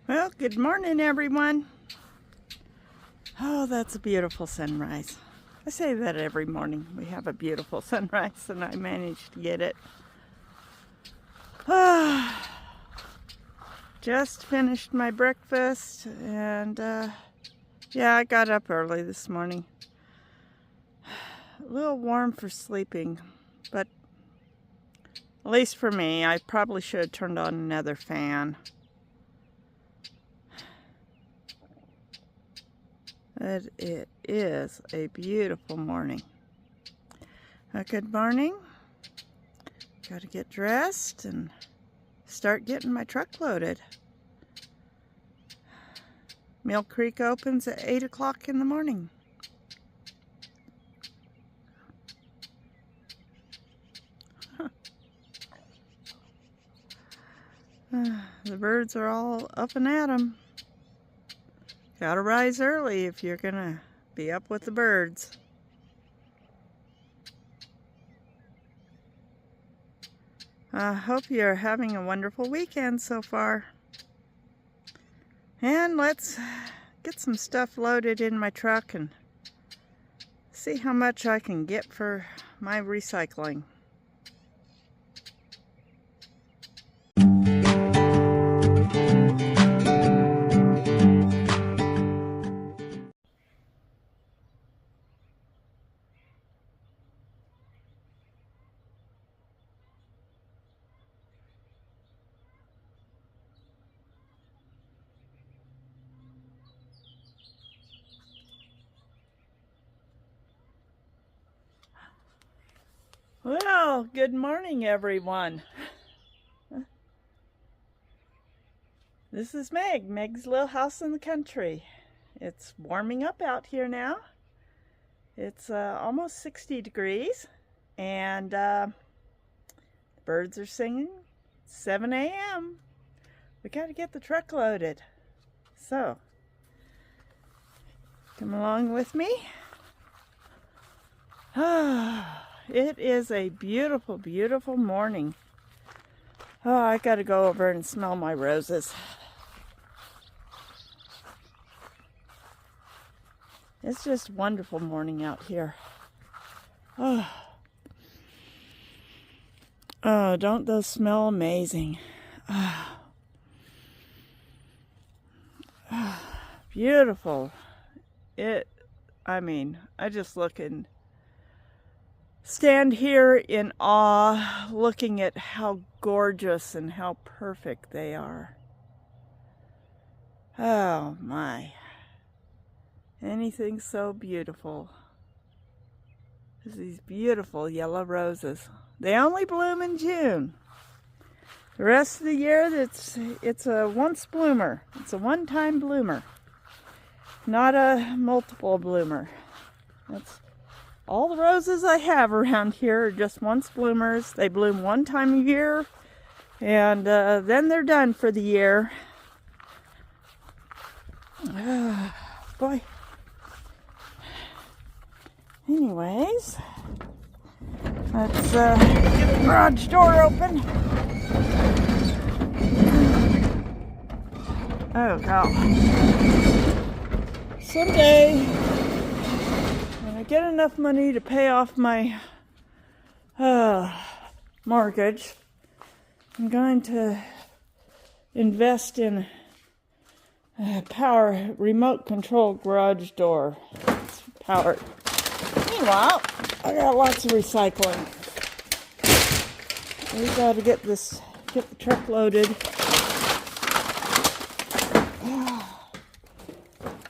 Well, good morning, everyone. Oh, that's a beautiful sunrise. I say that every morning. We have a beautiful sunrise, and I managed to get it. Just finished my breakfast, and yeah, I got up early this morning. A little warm for sleeping, but at least for me, I probably should have turned on another fan. But it is a beautiful morning. Good morning. Got to get dressed and start getting my truck loaded. Mill Creek opens at 8 o'clock in the morning. The birds are all up and at 'em. Gotta rise early if you're gonna be up with the birds. I hope you're having a wonderful weekend so far. And let's get some stuff loaded in my truck and see how much I can get for my recycling. Well, good morning, everyone. This is Meg's little house in the country. It's warming up out here now. It's almost 60 degrees, and birds are singing. 7 a.m. We got to get the truck loaded. So, come along with me. It is a beautiful, beautiful morning. Oh, I got to go over and smell my roses. It's just a wonderful morning out here. Oh, don't those smell amazing? Beautiful. I just look and stand here in awe, looking at how gorgeous and how perfect they are. Oh my. Anything so beautiful. These beautiful yellow roses. They only bloom in June. The rest of the year, it's a once bloomer. It's a one-time bloomer, not a multiple bloomer. That's all the roses I have around here are just once bloomers. They bloom one time a year, and then they're done for the year. Boy. Anyways, let's get the garage door open. Oh, God. Someday, when I get enough money to pay off my mortgage, I'm going to invest in a power remote control garage door. It's powered. Meanwhile, I got lots of recycling. We got to get the truck loaded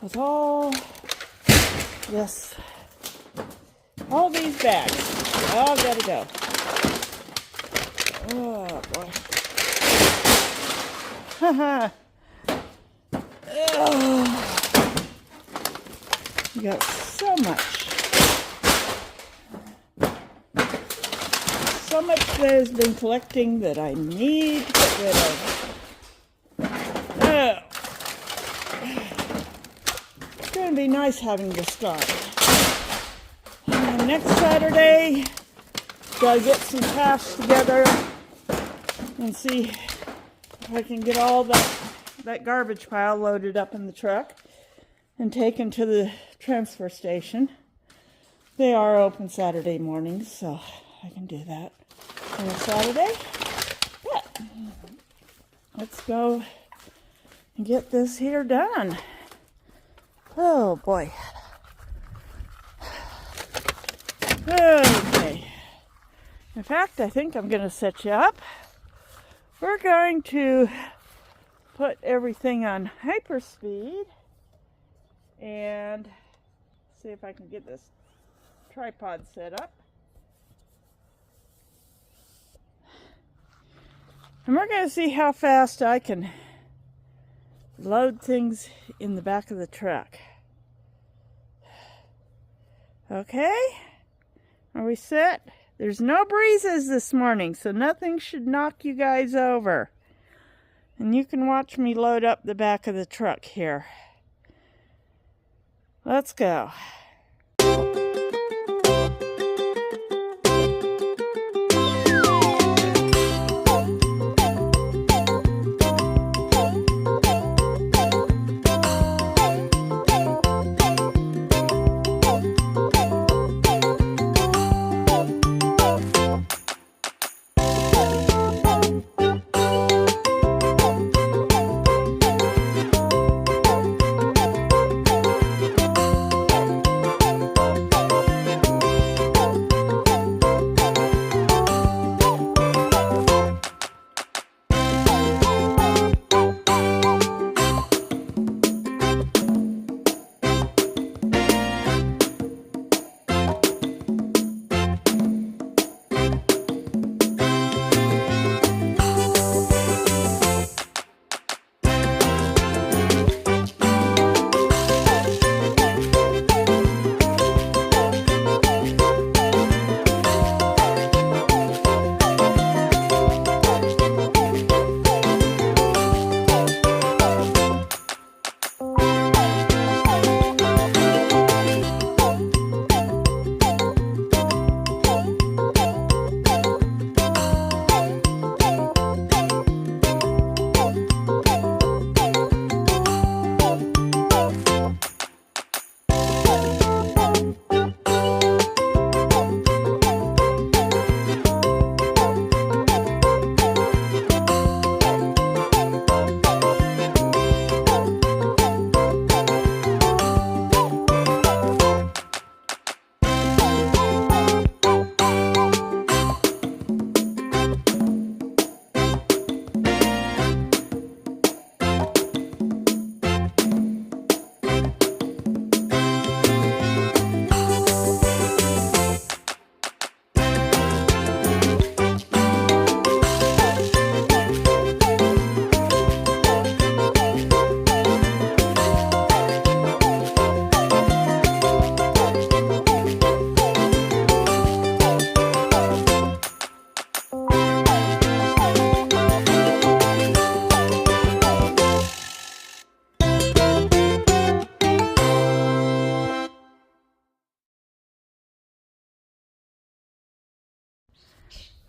with all these bags. All gotta go. Oh boy. Haha. You got so much that has been collecting that I need to get rid of. It's going to be nice having this done. And next Saturday, gotta get some cash together and see if I can get all the that garbage pile loaded up in the truck and taken to the transfer station. They are open Saturday mornings, so I can do that on a Saturday. But let's go and get this here done. Oh boy. Okay. In fact, I think I'm going to set you up. We're going to put everything on hyperspeed and see if I can get this tripod set up. And we're going to see how fast I can load things in the back of the truck. Okay? Are we set? There's no breezes this morning, so nothing should knock you guys over. And you can watch me load up the back of the truck here. Let's go.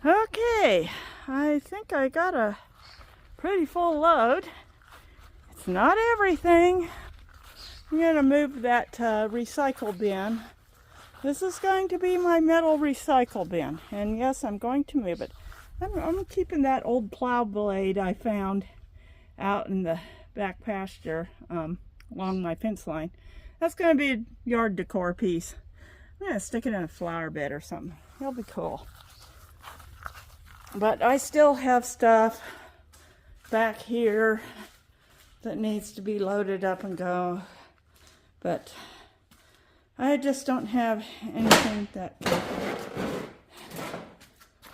Okay, I think I got a pretty full load. It's not everything. I'm going to move that recycle bin. This is going to be my metal recycle bin. And yes, I'm going to move it. I'm keeping that old plow blade I found out in the back pasture along my fence line. That's going to be a yard decor piece. I'm going to stick it in a flower bed or something. It'll be cool. But I still have stuff back here that needs to be loaded up and go. But I just don't have anything that...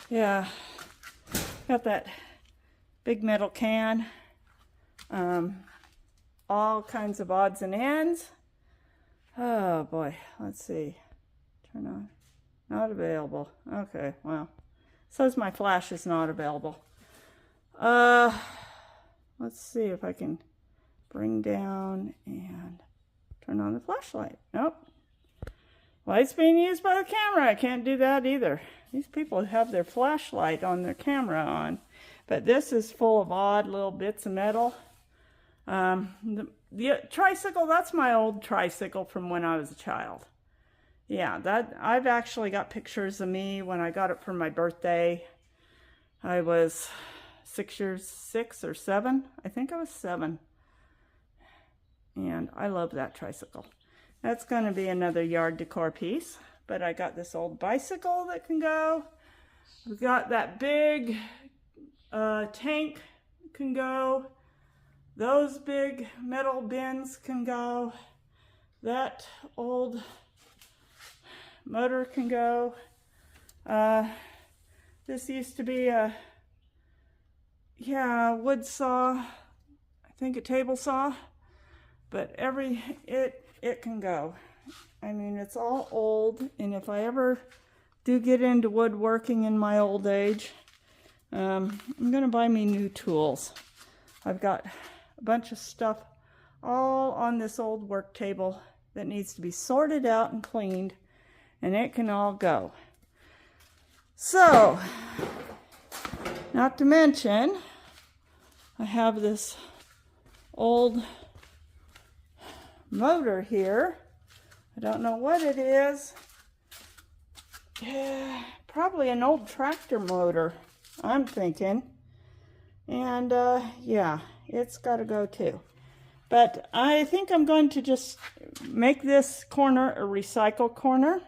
Yeah. Got that big metal can. All kinds of odds and ends. Oh boy. Let's see. Turn on. Not available. Okay, well. Says my flash is not available. Let's see if I can bring down and turn on the flashlight. Nope. Light's being used by the camera. I can't do that either. These people have their flashlight on their camera on. But this is full of odd little bits of metal. The tricycle, that's my old tricycle from when I was a child. Yeah, that I've actually got pictures of me when I got it for my birthday. I was 6 or 7. I think I was 7. And I love that tricycle. That's going to be another yard decor piece. But I got this old bicycle that can go. We got that big tank can go. Those big metal bins can go. That old motor can go. This used to be a wood saw. I think a table saw. But it can go. I mean, it's all old, and if I ever do get into woodworking in my old age, I'm gonna buy me new tools. I've got a bunch of stuff all on this old work table that needs to be sorted out and cleaned, and it can all go. So, not to mention, I have this old motor here. I don't know what it is. Probably an old tractor motor, I'm thinking. And yeah, it's got to go too. But I think I'm going to just make this corner a recycle corner.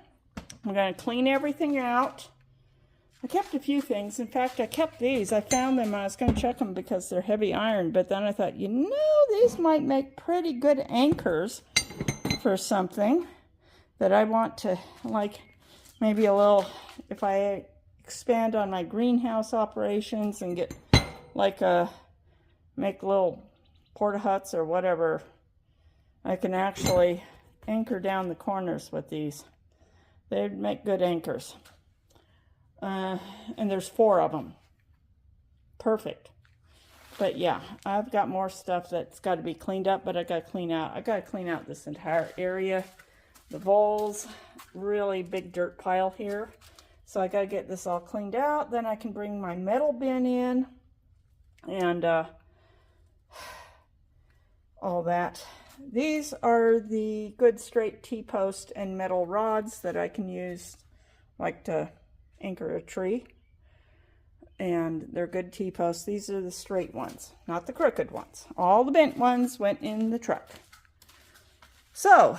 I'm going to clean everything out. I kept a few things. In fact, I kept these. I found them. I was going to check them because they're heavy iron. But then I thought, you know, these might make pretty good anchors for something that I want to, like, maybe a little, if I expand on my greenhouse operations and get like make little porta huts or whatever, I can actually anchor down the corners with these. They'd make good anchors. And there's 4 of them. Perfect. But yeah, I've got more stuff that's got to be cleaned up, but I got to clean out this entire area. The voles, really big dirt pile here. So I got to get this all cleaned out. Then I can bring my metal bin in and all that. These are the good straight T-post and metal rods that I can use like to anchor a tree. And they're good T-posts. These are the straight ones, not the crooked ones. All the bent ones went in the truck. So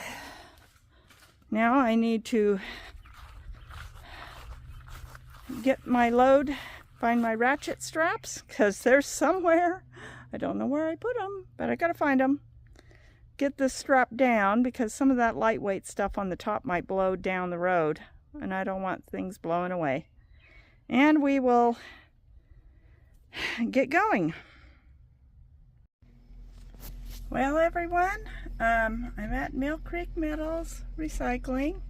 now I need to get my load, find my ratchet straps, because they're somewhere. I don't know where I put them, but I gotta find them. Get this strap down, because some of that lightweight stuff on the top might blow down the road, and I don't want things blowing away. And we will get going. Well, everyone, I'm at Mill Creek Metals Recycling.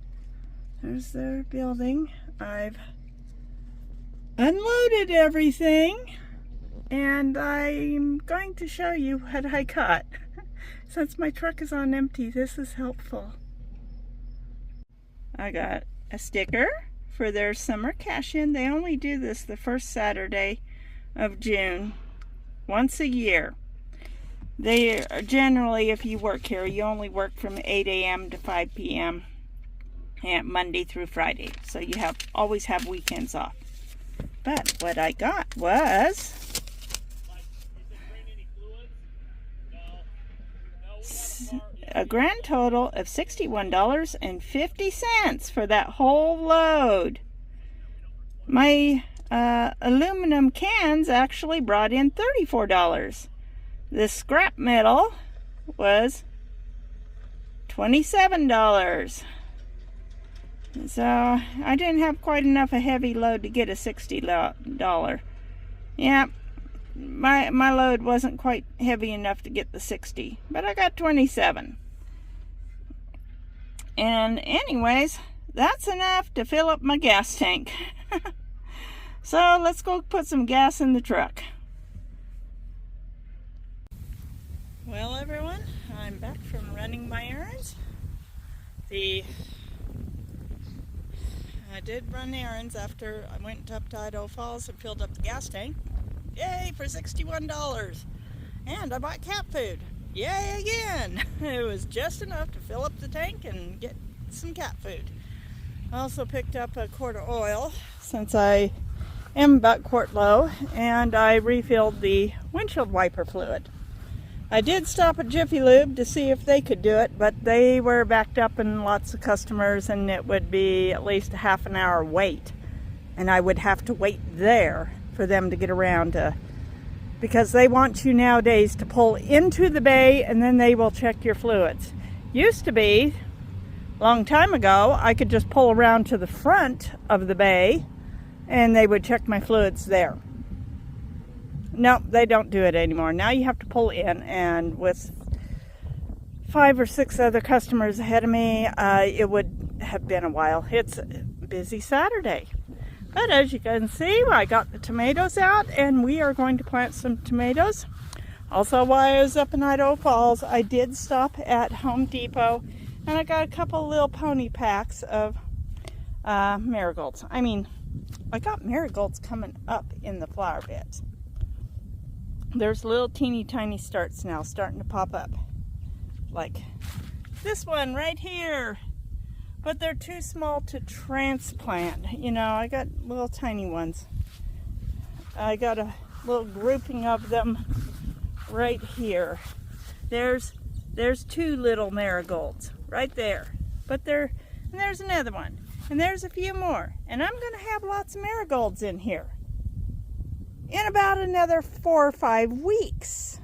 There's their building. I've unloaded everything, and I'm going to show you what I got. Since my truck is on empty, this is helpful. I got a sticker for their summer cash-in. They only do this the first Saturday of June, once a year. They are generally, if you work here, you only work from 8 a.m. to 5 p.m. and Monday through Friday. So you always have weekends off. But what I got was a grand total of $61.50 for that whole load. My aluminum cans actually brought in $34. The scrap metal was $27. So I didn't have quite enough a heavy load to get a $60. Yeah, my load wasn't quite heavy enough to get the 60, but I got 27. And anyways, that's enough to fill up my gas tank. So let's go put some gas in the truck. Well, everyone, I'm back from running my errands. I did run errands after I went up to Idaho Falls and filled up the gas tank. Yay, for $61. And I bought cat food. Yay again! It was just enough to fill up the tank and get some cat food. I also picked up a quart of oil since I am about quart low, and I refilled the windshield wiper fluid. I did stop at Jiffy Lube to see if they could do it, but they were backed up and lots of customers, and it would be at least a half an hour wait. And I would have to wait there for them to get around to, because they want you nowadays to pull into the bay and then they will check your fluids. Used to be, a long time ago, I could just pull around to the front of the bay and they would check my fluids there. No, they don't do it anymore. Now you have to pull in, and with 5 or 6 other customers ahead of me, it would have been a while. It's a busy Saturday. But as you can see, I got the tomatoes out, and we are going to plant some tomatoes. Also, while I was up in Idaho Falls, I did stop at Home Depot, and I got a couple little pony packs of marigolds. I mean, I got marigolds coming up in the flower beds. There's little teeny tiny starts now starting to pop up. Like this one right here. But they're too small to transplant. You know, I got little tiny ones. I got a little grouping of them right here. There's 2 little marigolds right there. But and there's another one. And there's a few more. And I'm going to have lots of marigolds in here in about another 4 or 5 weeks.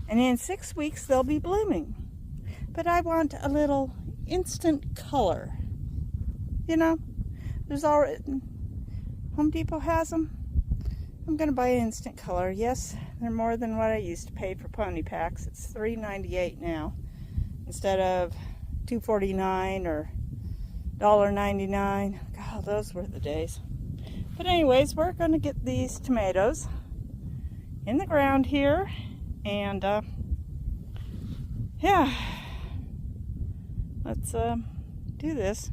And in 6 weeks they'll be blooming. But I want a little instant color. You know, there's already, Home Depot has them. I'm gonna buy instant color. Yes, they're more than what I used to pay for pony packs. It's $3.98 now instead of $2.49 or $1.99. God, those were the days. But anyways, we're going to get these tomatoes in the ground here, and yeah, let's do this.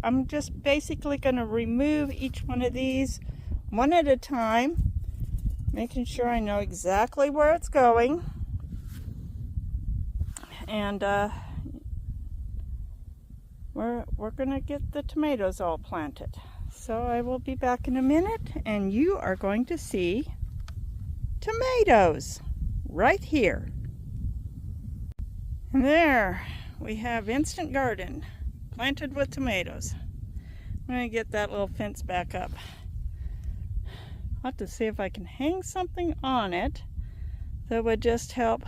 I'm just basically going to remove each one of these one at a time, making sure I know exactly where it's going, and we're going to get the tomatoes all planted. So I will be back in a minute, and you are going to see tomatoes right here. And there we have Instant Garden planted with tomatoes. I'm going to get that little fence back up. I'll have to see if I can hang something on it that would just help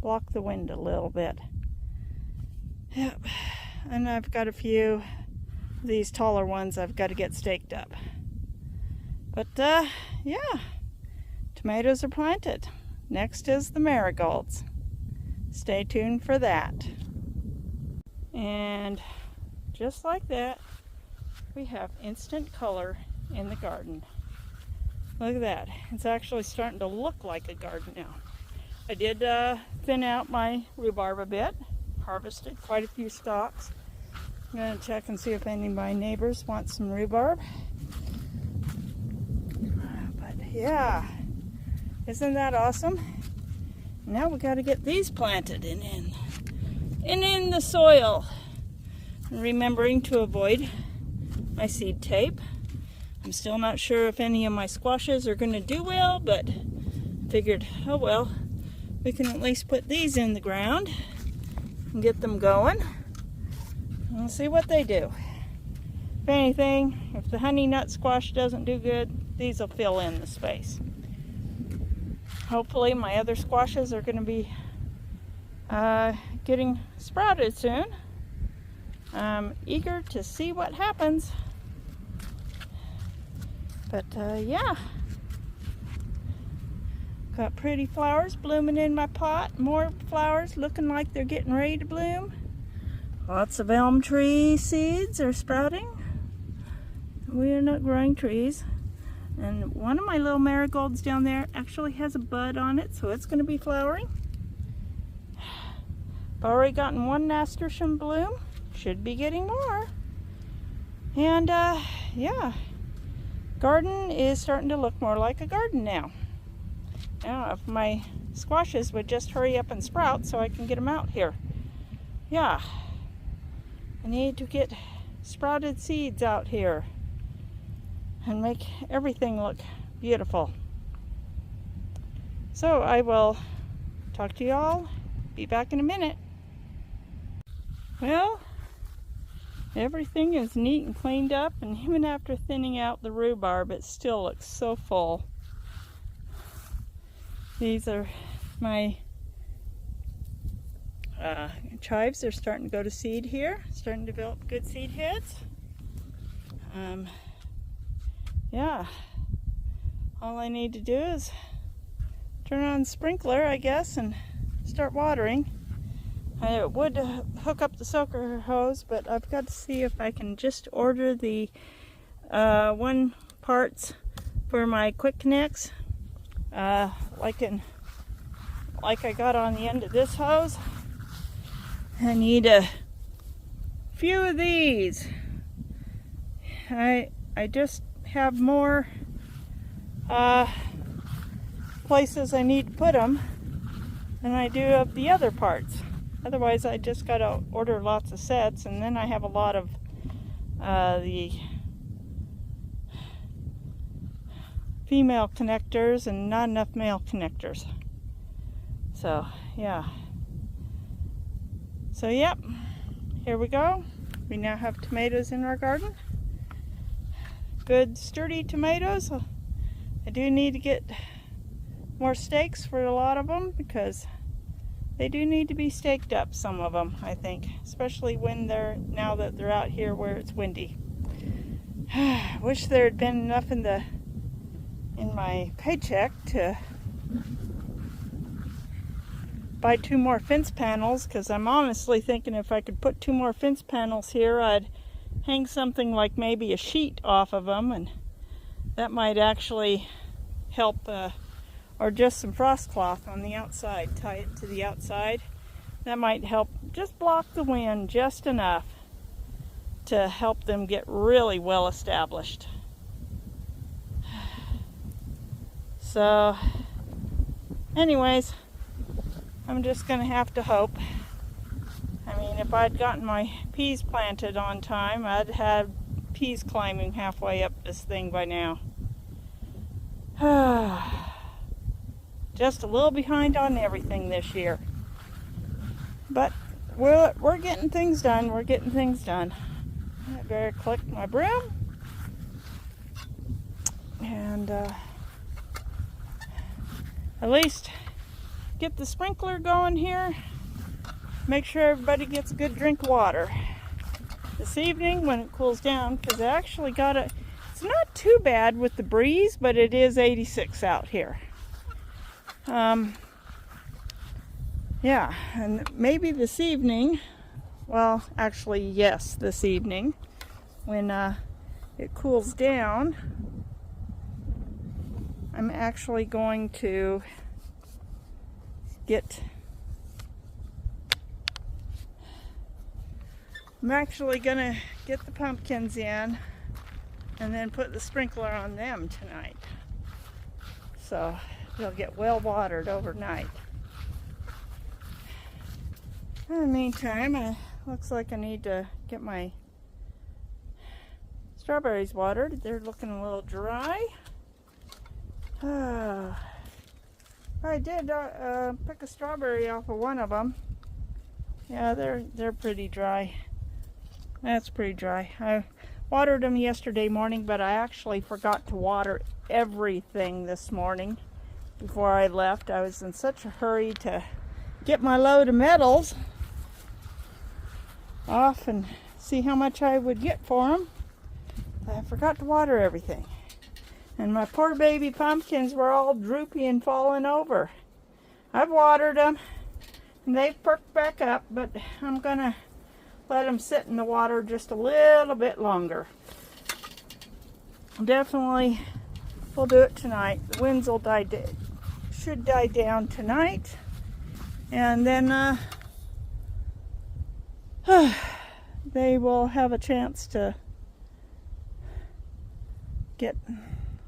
block the wind a little bit. Yep. And I've got a few of these taller ones I've got to get staked up. But yeah, tomatoes are planted. Next is the marigolds. Stay tuned for that. And just like that, we have instant color in the garden. Look at that. It's actually starting to look like a garden now. I did thin out my rhubarb a bit. Harvested quite a few stalks. I'm going to check and see if any of my neighbors want some rhubarb. But yeah, isn't that awesome? Now we got to get these planted and in the soil. And remembering to avoid my seed tape. I'm still not sure if any of my squashes are going to do well, but figured, oh well, we can at least put these in the ground and get them going. And we'll see what they do. If anything, if the honey nut squash doesn't do good, these will fill in the space. Hopefully my other squashes are going to be getting sprouted soon. I'm eager to see what happens. But yeah, got pretty flowers blooming in my pot. More flowers looking like they're getting ready to bloom. Lots of elm tree seeds are sprouting. We are not growing trees. And one of my little marigolds down there actually has a bud on it, so it's going to be flowering. I've already gotten one nasturtium bloom. Should be getting more. And yeah, garden is starting to look more like a garden now. Now, if my squashes would just hurry up and sprout so I can get them out here. Yeah, I need to get sprouted seeds out here and make everything look beautiful. So I will talk to y'all. Be back in a minute. Well, everything is neat and cleaned up, and even after thinning out the rhubarb, it still looks so full. These are my chives. They're starting to go to seed here, starting to develop good seed heads. Yeah, all I need to do is turn on the sprinkler, I guess, and start watering. I would hook up the soaker hose, but I've got to see if I can just order the 1 parts for my quick connects, like I got on the end of this hose. I need a few of these. I just have more places I need to put them than I do of the other parts. Otherwise, I just got to order lots of sets, and then I have a lot of the female connectors and not enough male connectors. So, yeah. So, yep, here we go. We now have tomatoes in our garden. Good, sturdy tomatoes. I do need to get more stakes for a lot of them because they do need to be staked up, some of them, I think, especially when now that they're out here where it's windy. Wish there had been enough in my paycheck to buy 2 more fence panels, because I'm honestly thinking if I could put 2 more fence panels here, I'd hang something like maybe a sheet off of them, and that might actually help, or just some frost cloth on the outside, tie it to the outside. That might help just block the wind just enough to help them get really well established. So anyways, I'm just gonna have to hope. I mean, if I'd gotten my peas planted on time, I'd have peas climbing halfway up this thing by now. Just a little behind on everything this year. But we're getting things done. We're getting things done. I better collect my broom. And at least get the sprinkler going here. Make sure everybody gets a good drink of water this evening when it cools down, because I actually got it's not too bad with the breeze, but it is 86 out here. Yeah, and maybe this evening, well, actually, yes, this evening, when it cools down, I'm actually going to get the pumpkins in and then put the sprinkler on them tonight, so they'll get well watered overnight. In the meantime, it looks like I need to get my strawberries watered. They're looking a little dry. I did pick a strawberry off of one of them. Yeah, they're pretty dry. That's pretty dry. I watered them yesterday morning, but I actually forgot to water everything this morning before I left. I was in such a hurry to get my load of metals off and see how much I would get for them. I forgot to water everything. And my poor baby pumpkins were all droopy and falling over. I've watered them and they've perked back up, but I'm gonna let them sit in the water just a little bit longer. Definitely we'll do it tonight. The winds will should die down tonight, and then they will have a chance to get,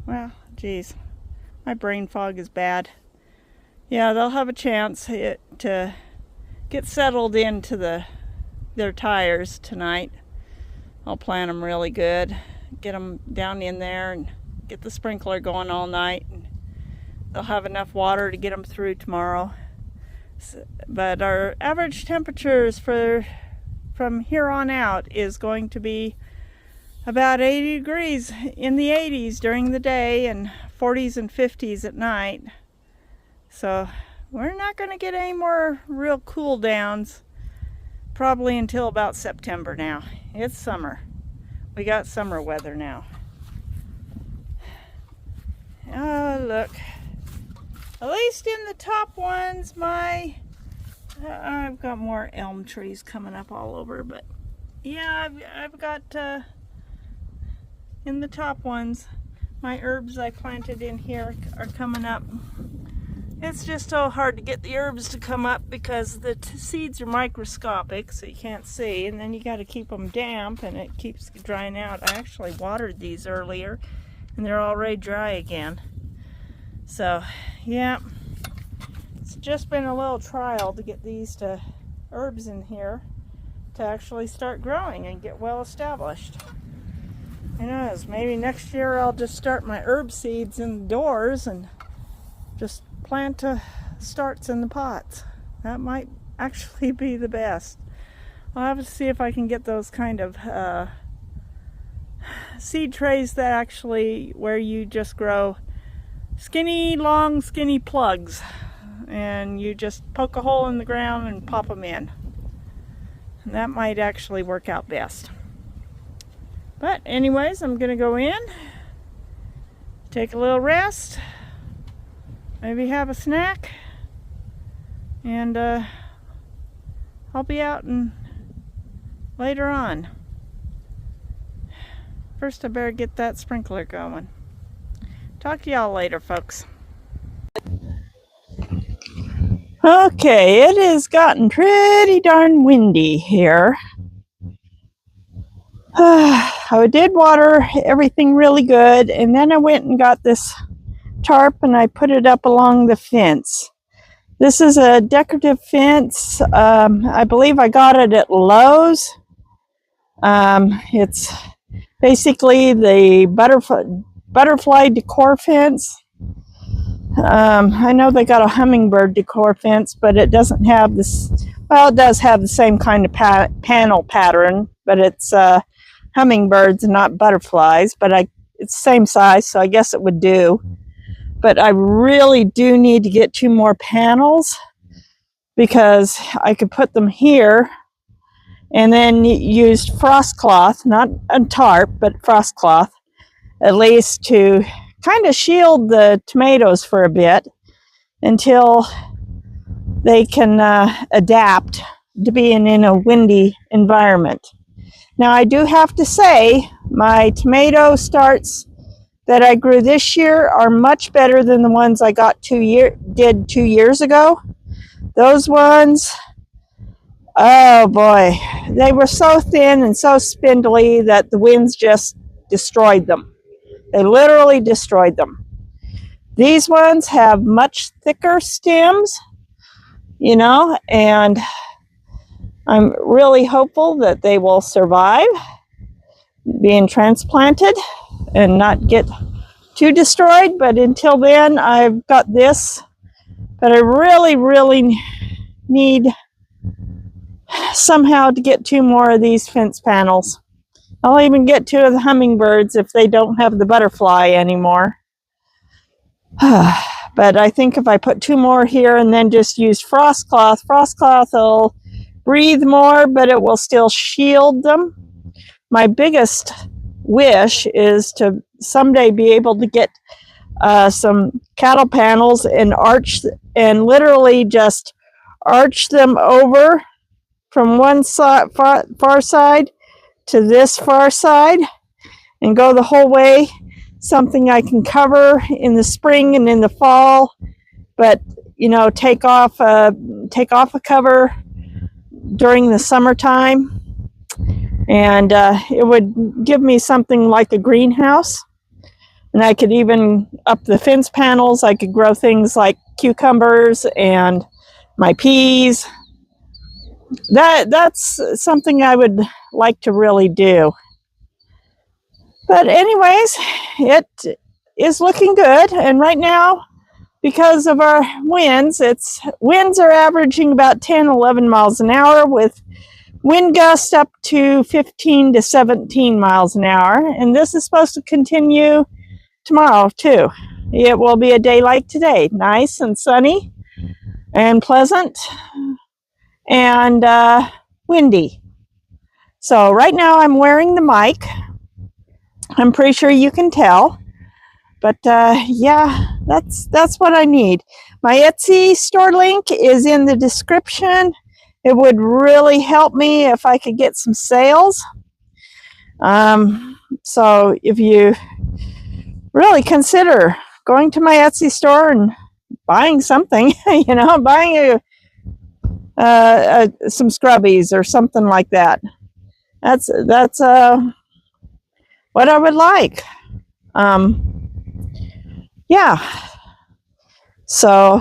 well, geez, my brain fog is bad. Yeah, they'll have a chance to get settled into their tires tonight. I'll plant them really good, get them down in there and get the sprinkler going all night. And they'll have enough water to get them through tomorrow. But our average temperatures from here on out is going to be about 80 degrees in the 80s during the day and 40s and 50s at night. So we're not going to get any more real cool downs probably until about September now. It's summer. We got summer weather now. Oh, look. At least in the top ones, I've got more elm trees coming up all over, but yeah, I've got in the top ones, my herbs I planted in here are coming up. It's just so hard to get the herbs to come up because the seeds are microscopic, so you can't see, and then you got to keep them damp and it keeps drying out. I actually watered these earlier and they're already dry again. So yeah, it's just been a little trial to get these herbs in here to actually start growing and get well established. Who knows, maybe next year I'll just start my herb seeds indoors and just plant starts in the pots. That might actually be the best. I'll have to see if I can get those kind of seed trays that actually where you just grow long skinny plugs and you just poke a hole in the ground and pop them in. And that might actually work out best. But anyways, I'm gonna go in, take a little rest, maybe have a snack, and I'll be out and later on. First I better get that sprinkler going. Talk to y'all later, folks. Okay, it has gotten pretty darn windy here. I did water everything really good, and then I went and got this tarp and I put it up along the fence. This is a decorative fence. I believe I got it at Lowe's. It's basically the butterfly decor fence. I know they got a hummingbird decor fence, but it doesn't have this. Well, it does have the same kind of panel pattern, but it's hummingbirds and not butterflies. But it's the same size, so I guess it would do. But I really do need to get 2 more panels because I could put them here and then use frost cloth, not a tarp, but frost cloth, at least to kind of shield the tomatoes for a bit until they can adapt to being in a windy environment. Now I do have to say my tomato starts that I grew this year are much better than the ones I got 2 years ago. Those ones, oh boy, they were so thin and so spindly that the winds just destroyed them. They literally destroyed them. These ones have much thicker stems, and I'm really hopeful that they will survive being transplanted and not get too destroyed. But until then, I've got this. But I really need somehow to get 2 more of these fence panels. I'll even get 2 of the hummingbirds if they don't have the butterfly anymore. But I think if I put 2 more here and then just use frost cloth will breathe more, but it will still shield them. My biggest wish is to someday be able to get some cattle panels and literally just arch them over from one side, far side to this far side and go the whole way. Something I can cover in the spring and in the fall, but take off a cover during the summertime, and it would give me something like a greenhouse. And I could even up the fence panels. I could grow things like cucumbers and my peas. That's something I would like to really do. But anyways, it is looking good. And right now, because of our winds, winds are averaging about 10, 11 miles an hour with wind gusts up to 15 to 17 miles an hour. And this is supposed to continue tomorrow too. It will be a day like today, nice and sunny and pleasant and windy. So right now I'm wearing the mic. I'm pretty sure you can tell, but yeah, that's what I need. My Etsy store link is in the description. It would really help me if I could get some sales. So if you really consider going to my Etsy store and buying something, buying some scrubbies or something like that. That's what I would like. Yeah. So,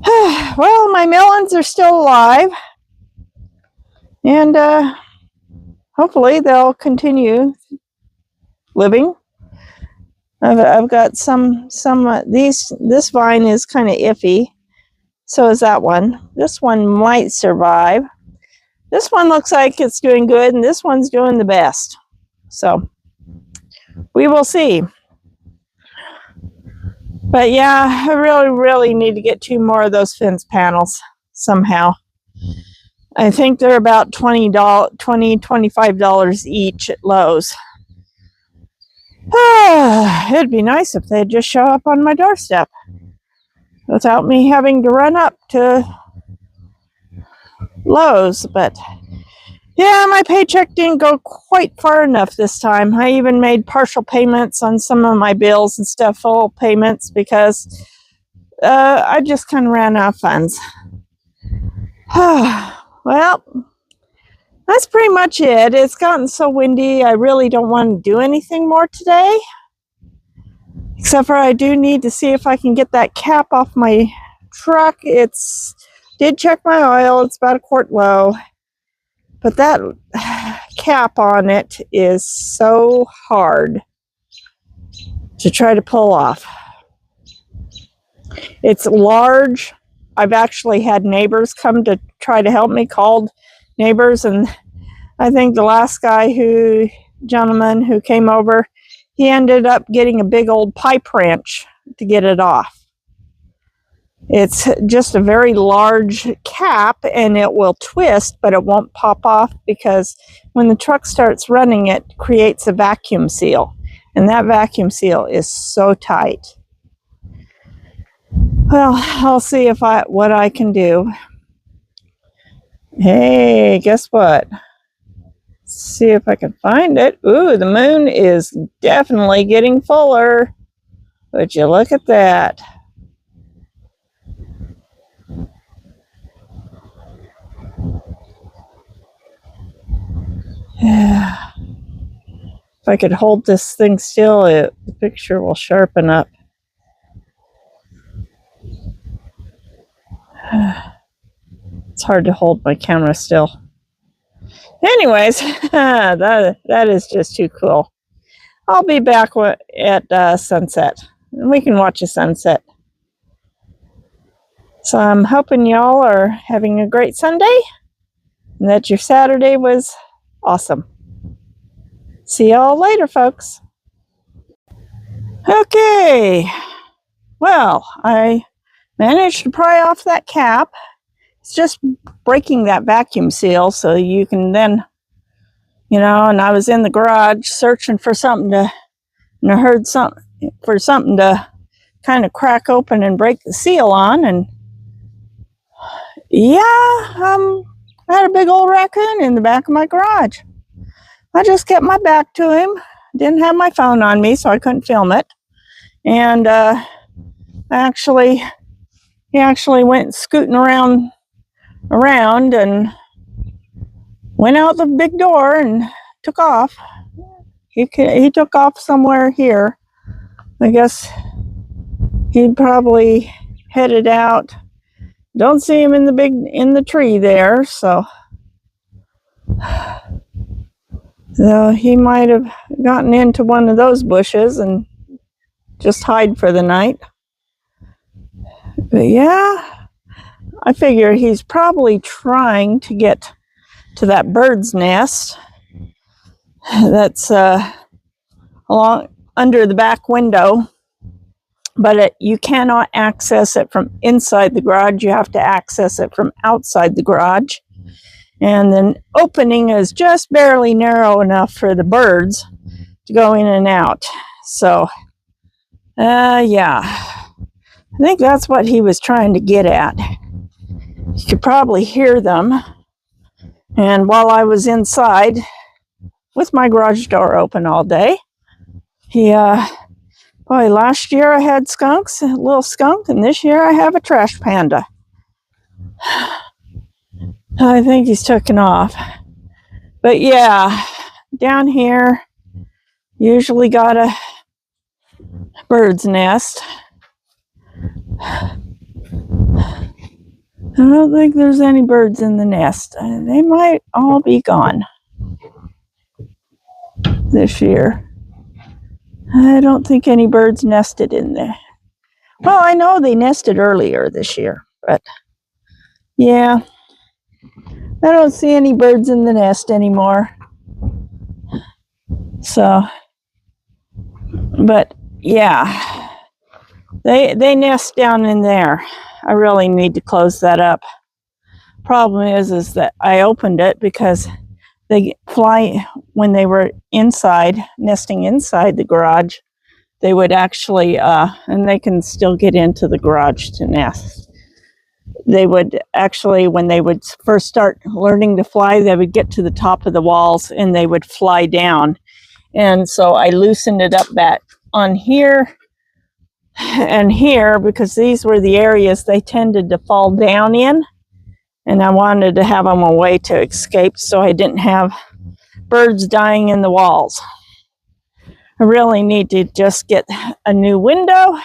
well, my melons are still alive, and hopefully they'll continue living. I've got some this vine is kind of iffy. So is that one. This one might survive. This one looks like it's doing good, and this one's doing the best. So we will see. But yeah, I really need to get 2 more of those fence panels somehow. I think they're about $25 each at Lowe's. It'd be nice if they'd just show up on my doorstep without me having to run up to Lowe's. But yeah, my paycheck didn't go quite far enough this time. I even made partial payments on some of my bills and stuff, full payments, because I just kind of ran out of funds. Well, that's pretty much it. It's gotten so windy, I really don't want to do anything more today. Except for I do need to see if I can get that cap off my truck. Did check my oil, it's about 1 quart low. But that cap on it is so hard to try to pull off. It's large. I've actually had neighbors come to try to help me, called neighbors, and I think the last gentleman who came over, he ended up getting a big old pipe wrench to get it off. It's just a very large cap, and it will twist, but it won't pop off because when the truck starts running, it creates a vacuum seal, and that vacuum seal is so tight. Well, I'll see what I can do. Hey, guess what? Let's see if I can find it. Ooh, the moon is definitely getting fuller. Would you look at that? Yeah. If I could hold this thing still, the picture will sharpen up. It's hard to hold my camera still. Anyways, that is just too cool. I'll be back at sunset, and we can watch a sunset. So I'm hoping y'all are having a great Sunday, and that your Saturday was awesome. See y'all later, folks. Okay. Well, I managed to pry off that cap. It's just breaking that vacuum seal so you can then, and I was in the garage searching for something and I heard something to kind of crack open and break the seal on, and yeah, I had a big old raccoon in the back of my garage. I just kept my back to him. Didn't have my phone on me, so I couldn't film it. And he actually went scooting around and went out the big door and took off. He took off somewhere here. I guess he probably headed out. Don't see him in the tree there, so he might have gotten into one of those bushes and just hide for the night. But yeah, I figure he's probably trying to get to that bird's nest that's along under the back window, but you cannot access it from inside the garage. You have to access it from outside the garage, and the opening is just barely narrow enough for the birds to go in and out. So yeah, I think that's what he was trying to get at. You could probably hear them. And while I was inside with my garage door open all day, boy, last year I had skunks, a little skunk, and this year I have a trash panda. I think he's taken off. But yeah, down here, usually got a bird's nest. I don't think there's any birds in the nest. They might all be gone this year. I don't think any birds nested in there. Well, I know they nested earlier this year, but yeah, I don't see any birds in the nest anymore. So, but yeah, they nest down in there. I really need to close that up. Problem is that I opened it because they fly when they were inside, nesting inside the garage. They would actually, and they can still get into the garage to nest. They would actually, when they would first start learning to fly, they would get to the top of the walls and they would fly down. And so I loosened it up back on here and here, because these were the areas they tended to fall down in, and I wanted to have them a way to escape so I didn't have birds dying in the walls. I really need to just get a new window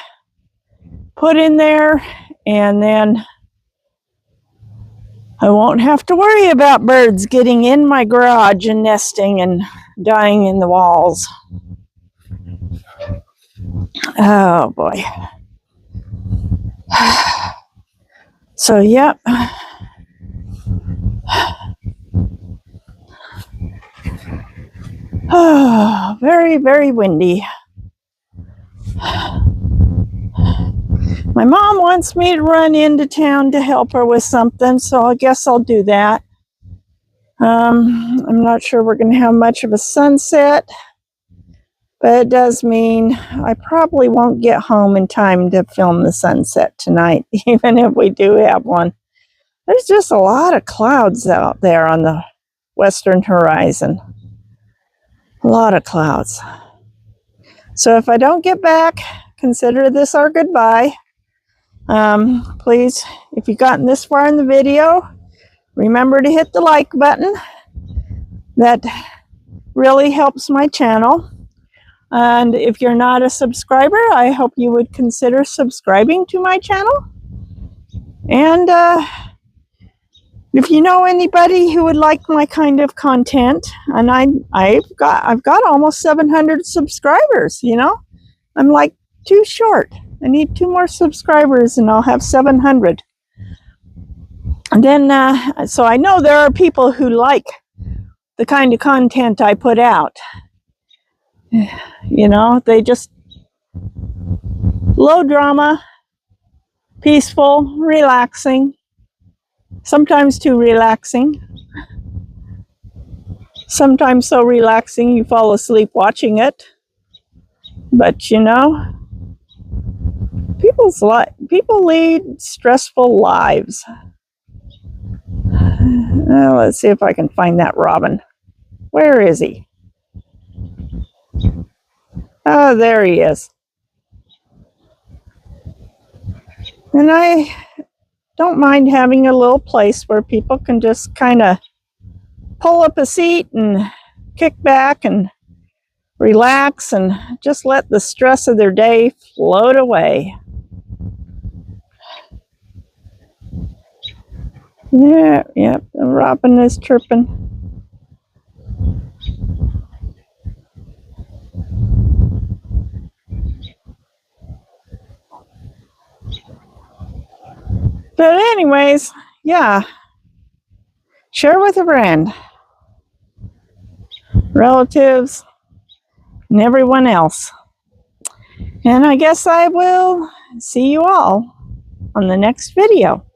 put in there, and then I won't have to worry about birds getting in my garage and nesting and dying in the walls. Oh boy. So, yep. Oh, very, very windy. My mom wants me to run into town to help her with something, so I guess I'll do that. I'm not sure we're going to have much of a sunset, but it does mean I probably won't get home in time to film the sunset tonight, even if we do have one. There's just a lot of clouds out there on the western horizon. A lot of clouds. So if I don't get back, consider this our goodbye. Please, if you've gotten this far in the video, remember to hit the like button. That really helps my channel. And if you're not a subscriber, I hope you would consider subscribing to my channel. And if you know anybody who would like my kind of content, and I've got almost 700 subscribers, you know. I'm like too short. I need 2 more subscribers and I'll have 700. And then, so I know there are people who like the kind of content I put out. You know, they just low drama, peaceful, relaxing, sometimes too relaxing, sometimes so relaxing you fall asleep watching it. But you know, people lead stressful lives. Let's see if I can find that robin. Where is he? Oh, there he is. And I don't mind having a little place where people can just kind of pull up a seat and kick back and relax and just let the stress of their day float away. Yeah, yep, the robin is chirping. But anyways, yeah, share with a friend, relatives, and everyone else. And I guess I will see you all on the next video.